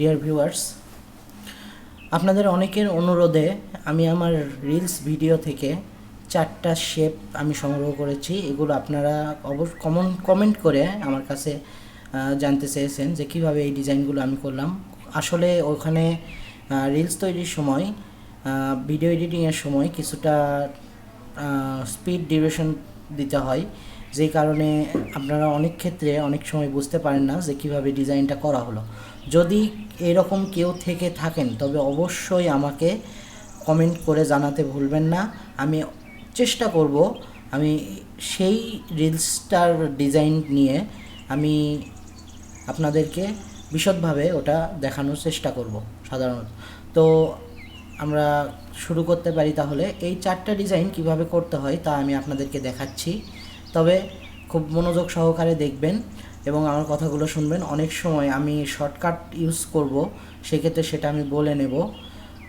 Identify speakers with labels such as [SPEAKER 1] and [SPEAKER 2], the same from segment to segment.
[SPEAKER 1] Dear viewers, আপনাদের অনেকের অনুরোধে আমি আমার রিলস ভিডিও থেকে 4টা শেপ আমি সংগ্রহ করেছি। এগুলো আপনারা কমেন্ট করে আমার কাছে জানতে চেয়েছেন যে কীভাবে এই ডিজাইনগুলো আমি করলাম। আসলে ওখানে রিলস তৈরির সময়, ভিডিও এডিটিংয়ের সময় কিছুটা স্পিড ডিউরেশন দিতে হয়, যেই কারণে আপনারা অনেক ক্ষেত্রে অনেক সময় বুঝতে পারেন না যে কীভাবে ডিজাইনটা করা হলো। যদি এরকম কেউ থেকে থাকেন তবে অবশ্যই আমাকে কমেন্ট করে জানাতে ভুলবেন না। আমি চেষ্টা করব আমি সেই রিলসটার ডিজাইন নিয়ে আমি আপনাদেরকে বিশদভাবে ওটা দেখানোর চেষ্টা করব সাধারণত। তো আমরা শুরু করতে পারি। তাহলে এই 4টা ডিজাইন কিভাবে করতে হয় তা আমি আপনাদেরকে দেখাচ্ছি, তবে খুব মনোযোগ সহকারে দেখবেন এবং আমার কথাগুলো শুনবেন। অনেক সময় আমি শর্টকাট ইউজ করব, সেক্ষেত্রে সেটা আমি বলে নেব,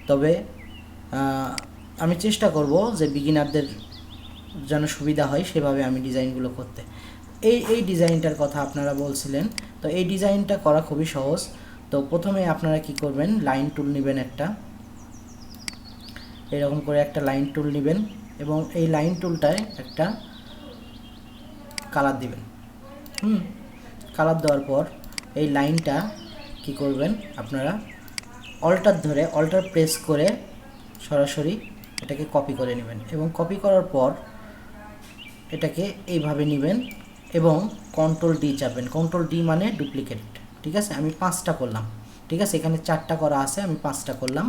[SPEAKER 1] তবে আমি চেষ্টা করব যে বিগিনারদের যেন সুবিধা হয় সেভাবে আমি ডিজাইনগুলো করতে। এই ডিজাইনটার কথা আপনারা বলছিলেন, তো এই ডিজাইনটা করা খুবই সহজ। তো প্রথমে আপনারা কি করবেন, লাইন টুল নেবেন, এরকম করে একটা লাইন টুল নেবেন এবং এই লাইন টুলটায় একটা কালার দিবেন। কালার দেওয়ার পর এই লাইনটা কি করবেন, আপনারা অল্টার প্রেস করে সরাসরি এটাকে কপি করে নেবেন এবং কপি করার পর এটাকে এইভাবে নেবেন এবং কন্ট্রোল ডি চাপবেন। কন্ট্রোল ডি মানে ডুপ্লিকেট, ঠিক আছে? আমি 5টা করলাম, ঠিক আছে? এখানে 4টা করা আছে, আমি 5টা করলাম।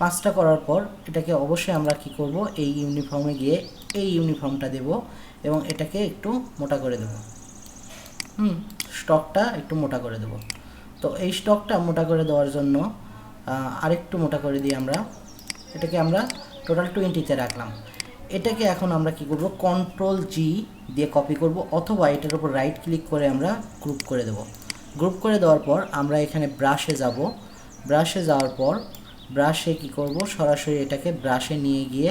[SPEAKER 1] 5টা করার পর এটাকে অবশ্যই আমরা কি করব, এই ইউনিফর্মে গিয়ে এই ইউনিফর্মটা দেব এবং এটাকে একটু মোটা করে দেব। স্টকটা একটু মোটা করে দেব। তো এই স্টকটা মোটা করে দেওয়ার জন্য আরেকটু মোটা করে দিয়ে এটাকে আমরা টোটাল 20তে রাখলাম। এটাকে এখন আমরা কি করব, কন্ট্রোল জি দিয়ে কপি করব, অথবা এটার উপর রাইট ক্লিক করে আমরা গ্রুপ করে দেব। গ্রুপ করে দেওয়ার পর আমরা এখানে ব্রাশে যাব। ব্রাশে যাওয়ার পর ব্রাশে কি করব, সরাসরি এটাকে ব্রাশে নিয়ে গিয়ে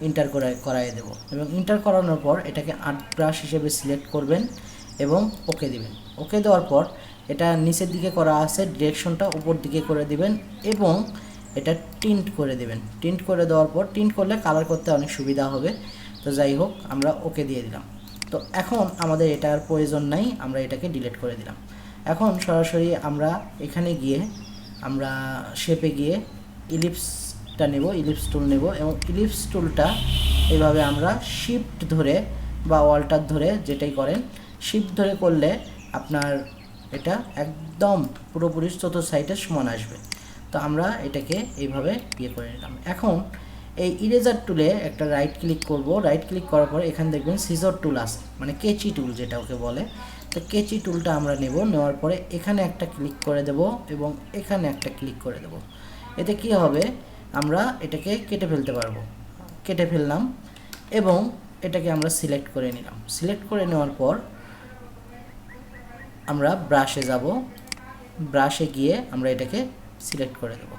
[SPEAKER 1] ইন্টার করাই দেব এবং ইন্টার করানোর পর এটাকে আর্ট ব্রাশ হিসেবে সিলেক্ট করবেন এবং ওকে দিবেন। ওকে দেওয়ার পর এটা নিচের দিকে করা আছে, ডিরেকশনটা উপর দিকে করে দিবেন এবং এটা টিন্ট করে দেবেন। টিন্ট করে দেওয়ার পর, টিন্ট করলে কালার করতে অনেক সুবিধা হবে। তো যাই হোক, আমরা ওকে দিয়ে দিলাম। তো এখন আমাদের এটার প্রয়োজন নাই, আমরা এটাকে ডিলিট করে দিলাম। এখন সরাসরি আমরা এখানে গিয়ে আমরা শেপে গিয়ে ইলিপসটা নেব, ইলিপস টুল নেব এবং ইলিপস টুলটা এভাবে আমরা শিফট ধরে বা অল্টার ধরে, যেটাই করেন শিফট ধরে করলে আপনার এটা একদম পুরোপুরি চতুর্থ সাইডে সমান আসবে। তো আমরা এটাকে এইভাবে করে নিলাম। এখন এই ইরেজার টুলে একটা রাইট ক্লিক করব। রাইট ক্লিক করার পর এখানে দেখবেন সিজর টুল আছে, মানে কেচি টুল যেটা ওকে বলে। তো কেচি টুলটা আমরা নেওয়ার পরে এখানে একটা ক্লিক করে দেব এবং এখানে একটা ক্লিক করে দেব। এতে কি হবে, আমরা এটাকে কেটে ফেলতে পারবো। কেটে ফেললাম এবং এটাকে আমরা সিলেক্ট করে নিলাম। সিলেক্ট করে নেওয়ার পর আমরা ব্রাশে যাব। ব্রাশে গিয়ে আমরা এটাকে সিলেক্ট করে দেব।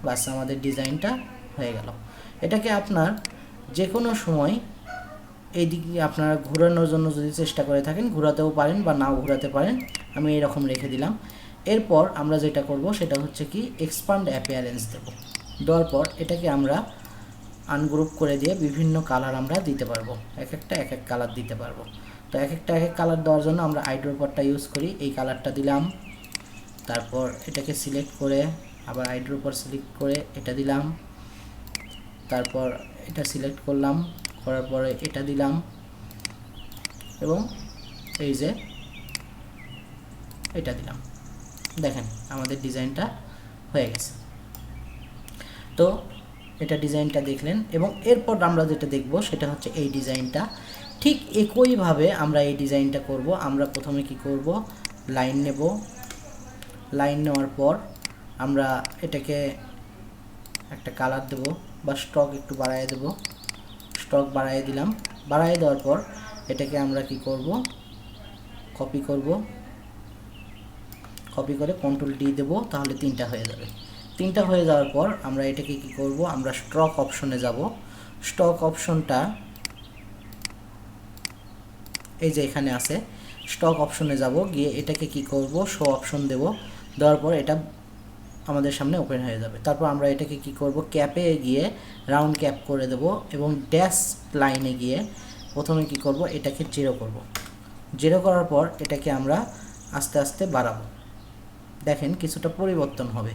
[SPEAKER 1] বাস, আমাদের ডিজাইনটা হয়ে গেল। এটাকে আপনার যে কোনো সময় এই দিকে আপনারা ঘোরানোর জন্য যদি চেষ্টা করে থাকেন, ঘোরাতেও পারেন বা নাও ঘোরাতে পারেন। আমি এরকম রেখে দিলাম। এরপর আমরা যেটা করব সেটা হচ্ছে কি, এক্সপান্ড অ্যাপিয়ারেন্স দেব। দেওয়ার পর এটাকে আমরা আনগ্রুপ করে দিয়ে বিভিন্ন কালার আমরা দিতে পারবো, এক এক কালার দিতে পারবো। তো এক এক কালার দেওয়ার জন্য আমরা আইড্রোপারটা ইউজ করি। এই কালারটা দিলাম, তারপর এটাকে সিলেক্ট করে আবার আইড্রোপার সিলেক্ট করে এটা দিলাম, তারপর এটা সিলেক্ট করলাম, করার পরে এটা দিলাম এবং এই যে এটা দিলাম। দেখেন আমাদের ডিজাইনটা হয়ে গেছে। তো এটা ডিজাইনটা দেখলেন এবং এরপর আমরা যেটা দেখব সেটা হচ্ছে এই ডিজাইনটা। ঠিক একইভাবে আমরা এই ডিজাইনটা করব। আমরা প্রথমে কি করব, লাইন নেব। লাইন নেওয়ার পর আমরা এটাকে একটা কালার দেব বা স্ট্রোক একটু বাড়ায় দেব। স্ট্রোক বাড়ায় দিলাম। বাড়ায় দেওয়ার পর এটাকে আমরা কি করব, কপি করব। কপি করে কন্ট্রোল ডি দেব, তাহলে 3টা হয়ে যাবে। 3টা হয়ে যাওয়ার পর আমরা এটাকে কি করব, আমরা স্ট্রোক অপশনে যাব। স্ট্রোক অপশনটা এই যে এখানে আছে, স্টক অপশনে যাব, গিয়ে এটাকে কি করব, শো অপশন দেব। দেওয়ার পর এটা আমাদের সামনে ওপেন হয়ে যাবে। তারপর আমরা এটাকে কি করব, ক্যাপে গিয়ে রাউন্ড ক্যাপ করে দেব এবং ড্যাশ লাইনে গিয়ে প্রথমে কি করব, এটাকে 0 করব। 0 করার পর এটাকে আমরা আস্তে আস্তে বাড়াবো। দেখেন কিছুটা পরিবর্তন হবে।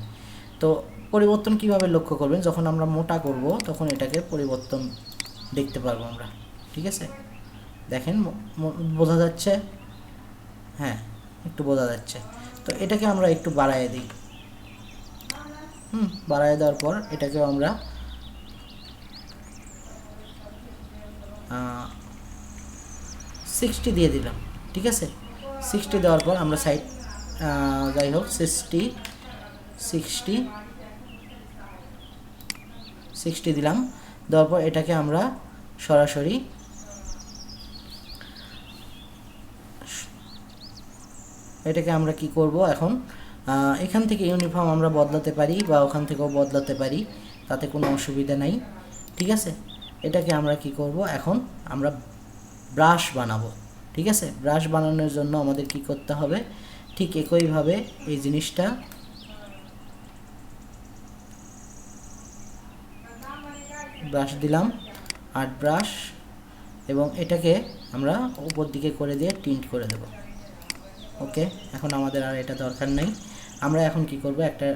[SPEAKER 1] তো পরিবর্তন কিভাবে লক্ষ্য করবেন, যখন আমরা মোটা করব তখন এটাকে পরিবর্তন দেখতে পারবো আমরা। ঠিক আছে, দেখেন বোঝা যাচ্ছে, হ্যাঁ একটু বোঝা যাচ্ছে। তো এটাকে আমরা একটু বাড়ায় দিই। বাড়ায় দেওয়ার পর এটাকেও আমরা 60 দিয়ে দিলাম। ঠিক আছে, 60 দেওয়ার পর আমরা সাইড যাই হোক 60 দিলাম। দেওয়ার পর এটাকে আমরা সরাসরি এটাকে আমরা কি করব, এখন এখান থেকে ইউনিফর্ম আমরা বদলাতে পারি বা ওখান থেকেও বদলাতে পারি, তাতে কোনো অসুবিধা নাই। ঠিক আছে, এটাকে আমরা কি করব, এখন আমরা ব্রাশ বানাবো। ঠিক আছে, ব্রাশ বানানোর জন্য আমাদের কি করতে হবে, ঠিক একইভাবে এই জিনিসটা ব্রাশ দিলাম, আর্ট ব্রাশ, এবং এটাকে আমরা উপর দিকে করে দিয়ে টিন্ট করে দেব। ওকে, এখন আমাদের আর এটা দরকার নেই। আমরা এখন কি করব, একটা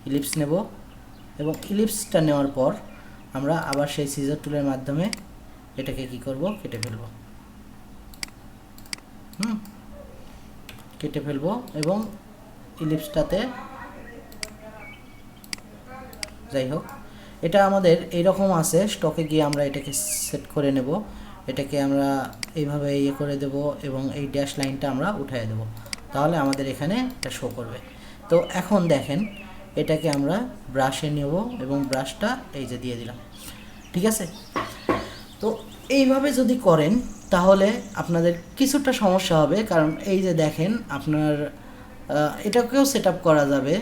[SPEAKER 1] ইলিপস নেব এবং ইলিপসটা নেওয়ার পর আমরা আবার সেই সিজার টুলের মাধ্যমে এটাকে কি করব, কেটে ফেলব। কেটে ফেলবো এবং ইলিপসটাতে যাই হোক, এটা আমাদের এইরকম আছে, স্টকে গিয়ে আমরা এটাকে সেট করে নেব। এটাকে আমরা এইভাবে ইয়ে করে দেব এবং এই ড্যাশ লাইনটা আমরা উঠিয়ে দেব, তাহলে আমাদের এখানে এটা শো করবে। তো এখন দেখেন এটাকে আমরা ব্রাশে নেব এবং ব্রাশটা এই যে দিয়ে দিলাম। ঠিক আছে, তো এইভাবে যদি করেন তাহলে আপনাদের কিছুটা সমস্যা হবে, কারণ এই যে দেখেন আপনার এটাকেও সেট আপ করা যাবে।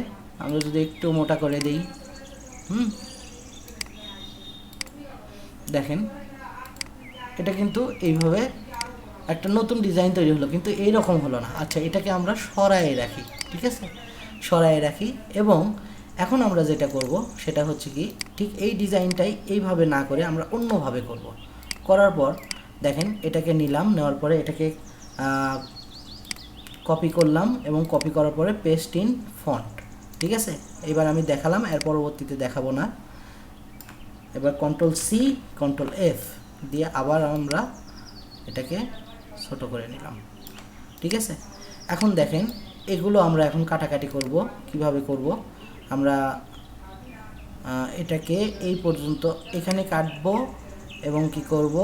[SPEAKER 1] আমরা যদি একটু মোটা করে দিই, দেখেন এটা কিন্তু এইভাবে একটা নতুন ডিজাইন তৈরি হলো, কিন্তু এই রকম হলো না। আচ্ছা, এটাকে আমরা সরায়ে রাখি। ঠিক আছে, সরায়ে রাখি এবং এখন আমরা যেটা করব সেটা হচ্ছে কি, ঠিক এই ডিজাইনটাই এইভাবে না করে আমরা অন্যভাবে করব। করার পর দেখেন এটাকে নিলাম, নেওয়ার পরে এটাকে কপি করলাম এবং কপি করার পরে পেস্ট ইন ফন্ট। ঠিক আছে, এবার আমি দেখালাম, এর পরবর্তীতে দেখাবো না। এবার Ctrl+C Ctrl+F দিয়ে আবার আমরা এটাকে ছোট করে নিলাম। ঠিক আছে, এখন দেখেন এগুলো আমরা এখন কাটাকাটি করব। কিভাবে করব, আমরা এটাকে এই পর্যন্ত এখানে কাটবো এবং কি করব,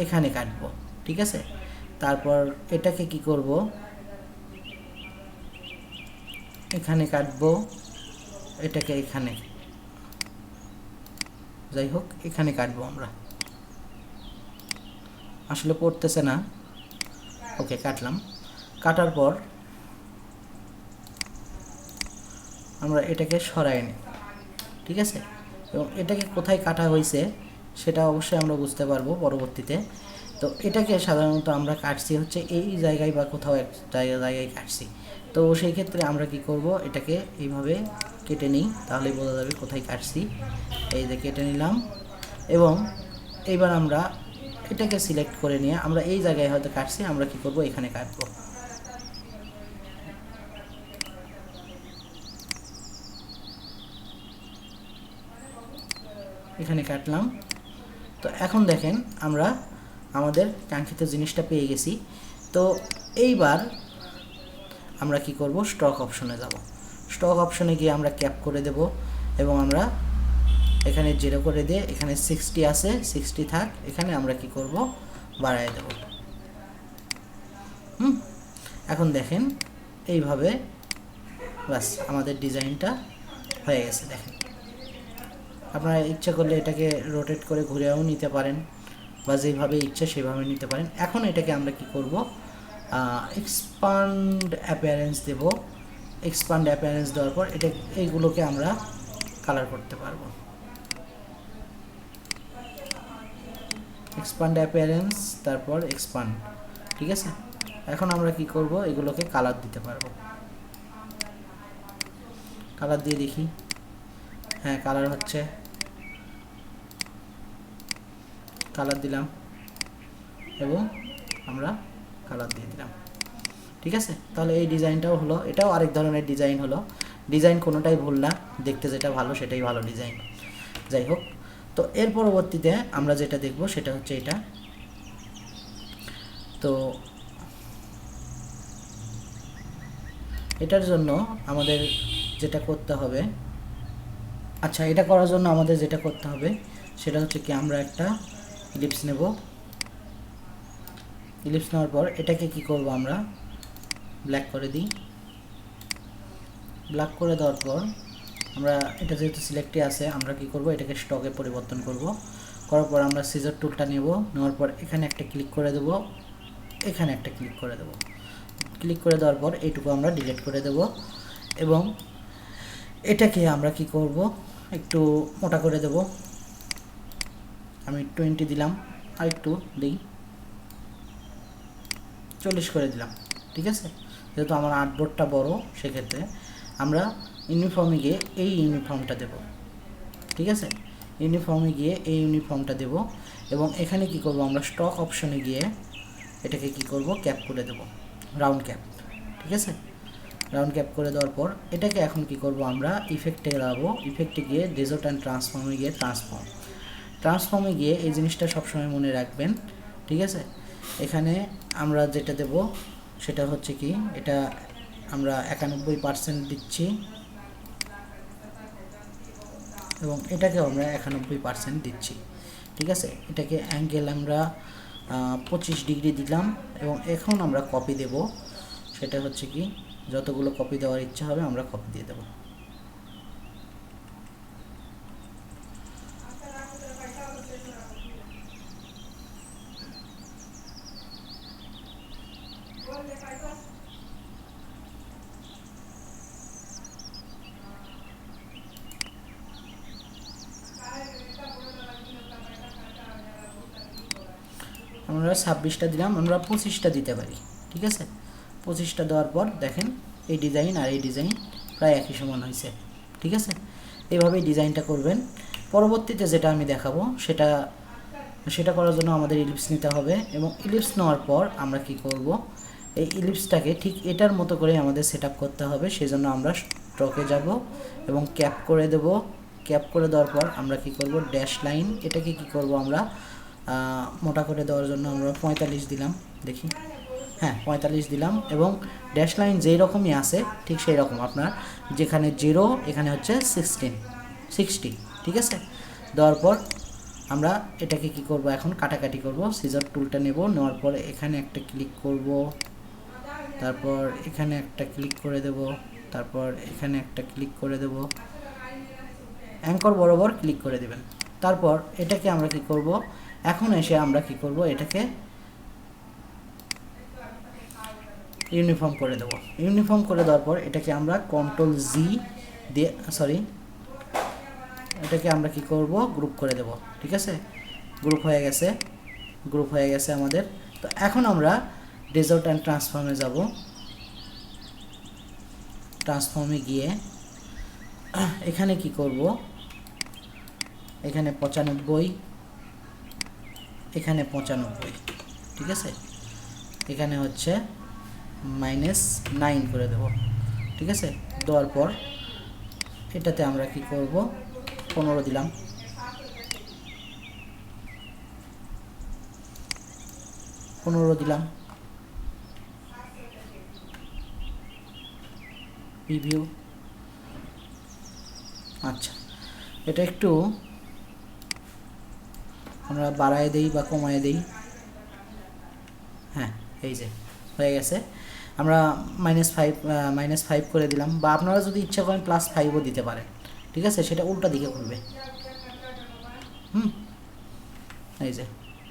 [SPEAKER 1] এখানে কাটবো। ঠিক আছে, তারপর এটাকে কি করব, এখানে কাটবো, এটাকে এখানে, যাই হোক এখানে কাটবো আমরা। আসলে পড়তেছে না। ওকে, কাটলাম। কাটার পর আমরা এটাকে সরাই নিই। ঠিক আছে, এবং এটাকে কোথায় কাটা হয়েছে সেটা অবশ্যই আমরা বুঝতে পারবো পরবর্তীতে। তো এটাকে সাধারণত আমরা কাটছি হচ্ছে এই জায়গায় বা কোথাও এক জায়গায় কাটছি। তো সেই ক্ষেত্রে আমরা কি করব, এটাকে এইভাবে কেটে নিই, তাহলে বোঝা যাবে কোথায় কাটছি। এই যে কেটে নিলাম এবং এইবার আমরা এটাকে সিলেক্ট করে নিয়ে আমরা এই জায়গায় হয়তো কাটছি, আমরা কি করব, এখানে কাটবো। এখানে কাটলাম। তো এখন দেখেন আমরা আমাদের কাঙ্ক্ষিত জিনিসটা পেয়ে গেছি। তো এইবার আমরা কি করব, স্টক অপশনে যাব। স্টক অপশনে গিয়ে আমরা ক্যাপ করে দেব এবং আমরা এখানে 0 করে দিয়ে এখানে 60 আছে, 60 থাক, এখানে আমরা কি করব, বাড়ায় দেব। এখন দেখেন এইভাবে বাস আমাদের ডিজাইনটা হয়ে গেছে। দেখেন আপনারা ইচ্ছা করলে এটাকে রোটেট করে ঘুরেও নিতে পারেন বা যেভাবে ইচ্ছা সেভাবে নিতে পারেন। এখন এটাকে আমরা কি করব, এক্সপান্ড অ্যাপিয়ারেন্স দেব। এক্সপান্ড অ্যাপিয়ারেন্স দেওয়ার পর এটা এইগুলোকে আমরা কালার করতে পারবো। এক্সপান্ড অ্যাপিয়ারেন্স, তারপর এক্সপান্ড। ঠিক আছে, এখন আমরা কি করব, এগুলোকে কালার দিতে পারবো। কালার দিয়ে দেখি, হ্যাঁ কালার হচ্ছে, কালার দিলাম এবং আমরা কালার দিয়ে দিলাম। ঠিক আছে, তাহলে এই ডিজাইনটাও হলো, এটাও আরেক ধরনের ডিজাইন হলো। ডিজাইন কোনোটাই ভুল না, দেখতে যেটা ভালো সেটাই ভালো ডিজাইন। যাই হোক, তো এর পরবর্তীতে আমরা যেটা দেখব সেটা হচ্ছে এটা। তো এটার জন্য আমাদের যেটা করতে হবে, আচ্ছা এটা করার জন্য আমাদের যেটা করতে হবে সেটা হচ্ছে কি, আমরা একটা ইলিপস নেব। ইলিপস নেওয়ার পর এটাকে কি করব, আমরা ব্ল্যাক করে দিই। ব্ল্যাক করে দেওয়ার পর আমরা এটা যেহেতু সিলেক্টে আছে, আমরা কি করব, এটাকে স্টকে পরিবর্তন করব। করার পর আমরা সিজার টুলটা নেব, নেওয়ার পর এখানে একটা ক্লিক করে দেব, এখানে একটা ক্লিক করে দেব। ক্লিক করে দেওয়ার পর এইটুকু আমরা ডিলিট করে দেব এবং এটাকে আমরা কি করব, একটু মোটা করে দেব। আমি 20 দিলাম, আর একটু দিই 40 করে দিলাম। ঠিক আছে, যেহেতু আমার আর্টবোর্ডটা বড় সেক্ষেত্রে আমরা ইউনিফর্মে গিয়ে এই ইউনিফর্মটা দেব। ঠিক আছে, ইউনিফর্মে গিয়ে এই ইউনিফর্মটা দেব এবং এখানে কি করব, আমরা স্টক অপশনে গিয়ে এটাকে কি করব, ক্যাপ করে দেব, রাউন্ড ক্যাপ। ঠিক আছে, রাউন্ড ক্যাপ করে দেওয়ার পর এটাকে এখন কি করব, আমরা ইফেক্টে যাবো। ইফেক্টে গিয়ে ডিসর্ট অ্যান্ড ট্রান্সফর্মে গিয়ে ট্রান্সফর্মে গিয়ে এই জিনিসটা সবসময় মনে রাখবেন। ঠিক আছে, এখানে আমরা যেটা দেব সেটা হচ্ছে কি, এটা আমরা 91% দিচ্ছি এবং এটাকেও আমরা 91% দিচ্ছি। ঠিক আছে, এটাকে অ্যাঙ্গেল আমরা 25 ডিগ্রি দিলাম এবং এখন আমরা কপি দেব। সেটা হচ্ছে কি, যতগুলো কপি দেওয়ার ইচ্ছা হবে আমরা কপি দিয়ে দেব। আমরা 26টা দিলাম, আমরা 25টা দিতে পারি। ঠিক আছে, 25টা দেওয়ার পর দেখেন এই ডিজাইন আর এই ডিজাইন প্রায় একই সমান হয়েছে। ঠিক আছে, এইভাবেই ডিজাইনটা করবেন। পরবর্তীতে যেটা আমি দেখাবো সেটা করার জন্য আমাদের ইলিপস নিতে হবে এবং ইলিপস নেওয়ার পর আমরা কি করব, এই ইলিপসটাকে ঠিক এটার মতো করে আমাদের সেট আপ করতে হবে। সেজন্য আমরা স্ট্রোকে যাব এবং ক্যাপ করে দেব। ক্যাপ করে দেওয়ার পর আমরা কি করব, ড্যাশ লাইন, এটাকে কি করব, আমরা মোটা করে দেওয়ার জন্য আমরা 45 দিলাম, দেখি, হ্যাঁ 45 দিলাম এবং ড্যাশ লাইন যেই রকমই আছে ঠিক সেই রকম, আপনার যেখানে 0 এখানে হচ্ছে 60। ঠিক আছে, দেওয়ার পর আমরা এটাকে কি করব, এখন কাটাকাটি করব। সিজার টুলটা নেব, নেওয়ার পরে এখানে একটা ক্লিক করব, তারপর এখানে একটা ক্লিক করে দেব, তারপর এখানে একটা ক্লিক করে দেব, অ্যাঙ্কর বরাবর ক্লিক করে দেবেন। তারপর এটাকে আমরা কি করব, এখন এসে আমরা কি করব, এটাকে ইউনিফর্ম করে দেব। ইউনিফর্ম করে দেওয়ার পর এটাকে আমরা কন্ট্রোল জি দিয়ে, এটাকে আমরা কি করব, গ্রুপ করে দেব। ঠিক আছে, গ্রুপ হয়ে গেছে আমাদের। তো এখন আমরা ডিসর্ট অ্যান্ড ট্রান্সফর্মে যাব। ট্রান্সফর্মে গিয়ে এখানে কি করব, এখানে 95, এখানে 95। ঠিক আছে, এখানে হচ্ছে -9 করে দেব। ঠিক আছে, দেওয়ার পর এটাতে আমরা কি করব, 15 দিলাম, 15 দিলাম, রিভিউ। আচ্ছা, এটা একটু আমরা বাড়ায় দেই বা কমায় দেই, হ্যাঁ এই যে হয়ে গেছে। আমরা -5 করে দিলাম, বা আপনারা যদি ইচ্ছা করেন +5ও দিতে পারেন। ঠিক আছে, সেটা উল্টা দিকে ঘুরবে। এই যে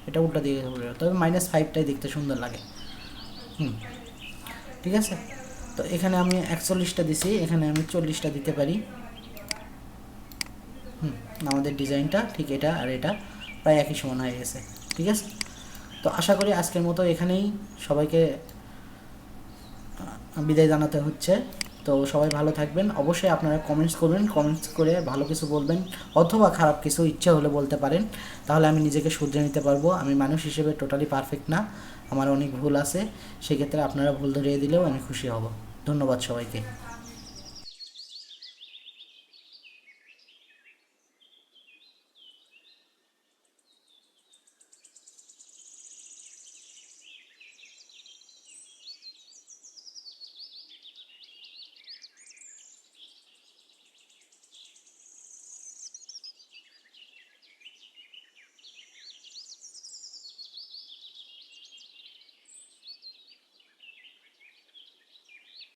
[SPEAKER 1] এটা উল্টা দিকে ঘুরবে, তবে -5টাই দেখতে সুন্দর লাগে। ঠিক আছে, তো এখানে আমি 41টা দিছি, এখানে আমি 40টা দিতে পারি। আমাদের ডিজাইনটা ঠিক এটা আর এটা প্রায় একই সমান হয়ে গেছে। ঠিক আছে, তো আশা করি আজকের মতো এখানেই সবাইকে বিদায় জানাতে হচ্ছে। তো সবাই ভালো থাকবেন। অবশ্যই আপনারা কমেন্টস করবেন, কমেন্টস করে ভালো কিছু বলবেন অথবা খারাপ কিছু ইচ্ছে হলে বলতে পারেন, তাহলে আমি নিজেকে শুধরে নিতে পারবো। আমি মানুষ হিসেবে টোটালি পারফেক্ট না, আমার অনেক ভুল আছে, সেক্ষেত্রে আপনারা ভুল ধরিয়ে দিলেও আমি খুশি হব। ধন্যবাদ সবাইকে।